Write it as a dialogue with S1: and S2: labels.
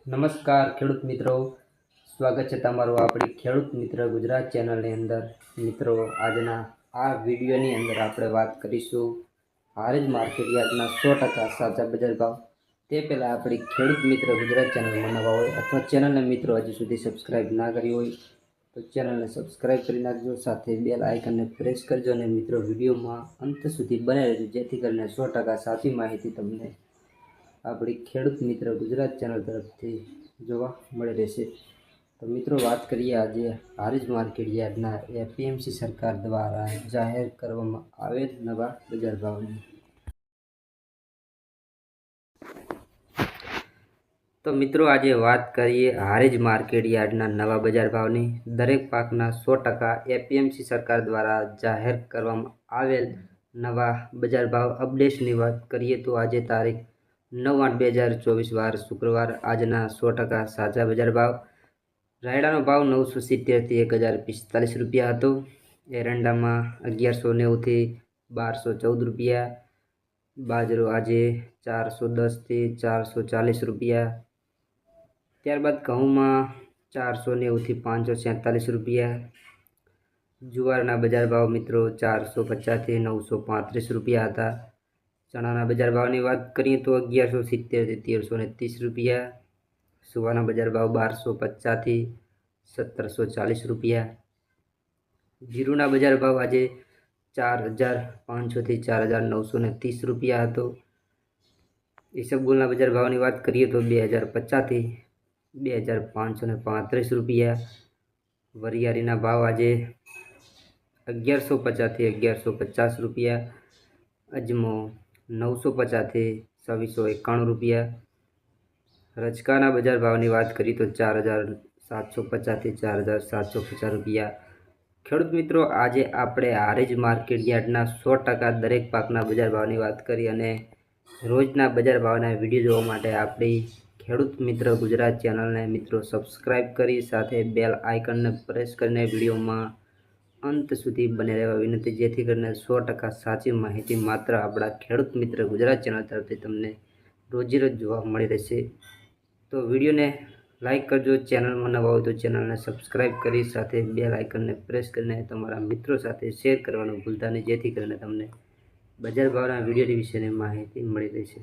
S1: નમસ્કાર ખેડૂત મિત્રો, સ્વાગત છે તમારું આપણી ખેડૂત મિત્ર ગુજરાત ચેનલની અંદર। મિત્રો, આજના આ વિડીયોની અંદર આપણે વાત કરીશું હારીજ માર્કેટ યાર્ડના 100% સાચા બજાર ભાવ। તે પહેલાં આપણી ખેડૂત મિત્ર ગુજરાત ચેનલમાં નવા હોય અથવા ચેનલને મિત્રો હજી સુધી સબસ્ક્રાઈબ ના કરી હોય તો ચેનલને સબસ્ક્રાઈબ કરી નાખજો, સાથે બેલ આઇકનને પ્રેસ કરજો અને મિત્રો વિડીયોમાં અંત સુધી બને રહેજો, જેથી કરીને 100% સાચી માહિતી તમને આપણી ખેડૂત મિત્ર ગુજરાત ચેનલ તરફથી જોવા મળી રહેશે। તો મિત્રો, વાત કરીએ આજે હારીજ માર્કેટ યાર્ડના એપીએમસી સરકાર દ્વારા જાહેર કરવામાં આવેલ નવા બજાર ભાવની। તો મિત્રો, આજે વાત કરીએ હારીજ માર્કેટ યાર્ડના નવા બજાર ભાવની। દરેક પાકના 100% એપીએમસી સરકાર દ્વારા જાહેર કરવામાં આવેલ નવા બજાર ભાવ અપડેટ્સની વાત કરીએ તો આજે તારીખ 9/8/2024 વાર શુક્રવાર આજના 100% સાચા બજાર ભાવ। રાયડાનો ભાવ 970 થી 1045 રૂપિયા હતો। એરંડામાં 1190 થી 1214 રૂપિયા। બાજરો આજે 410 થી 440 રૂપિયા। ત્યારબાદ ઘઉંમાં 490 થી 547 રૂપિયા। જુવારના બજાર ભાવ મિત્રો 450 થી 935 રૂપિયા હતા। ચણાના બજાર ભાવની વાત કરીએ તો 1170 થી 1330 રૂપિયા। સુવાના બજાર ભાવ 1250 થી 1740 રૂપિયા। જીરુના બજાર ભાવ આજે 4500 થી 4930 રૂપિયા હતો। ઈસબગુલના બજાર ભાવની વાત કરીએ તો 2050 થી 2535 રૂપિયા। વરિયાળીના ભાવ આજે 1150 થી 1150 રૂપિયા। અજમો 950 થી 2691 રૂપિયા। રચકાના બજાર ભાવની વાત કરીએ તો 4750 થી 4750 રૂપિયા। ખેડૂત મિત્રો, આજે આપણે હારીજ માર્કેટ યાર્ડના 100% દરેક પાકના બજાર ભાવની વાત કરી અને રોજના બજાર ભાવના વિડીયો જોવા માટે આપણી ખેડૂત મિત્ર ગુજરાત ચેનલને મિત્રો સબસ્ક્રાઈબ કરી સાથે બેલ આઇકનને પ્રેસ કરીને વિડીયોમાં અંત સુધી બને રહેવા વિનંતી, જેથી કરીને 100% સાચી માહિતી માત્ર આપણા ખેડૂત મિત્ર ગુજરાત ચેનલ તરફથી તમને રોજ જોવા મળી રહેશે। તો વિડીયોને લાઇક કરજો, ચેનલમાં નવા હોય તો ચેનલને સબસ્ક્રાઈબ કરી સાથે બેલ આઇકનને પ્રેસ કરીને તમારા મિત્રો સાથે શેર કરવાનું ભૂલતા નહીં, જેથી કરીને તમને બજાર ભાવના વિડીયો વિશેની માહિતી મળી રહેશે।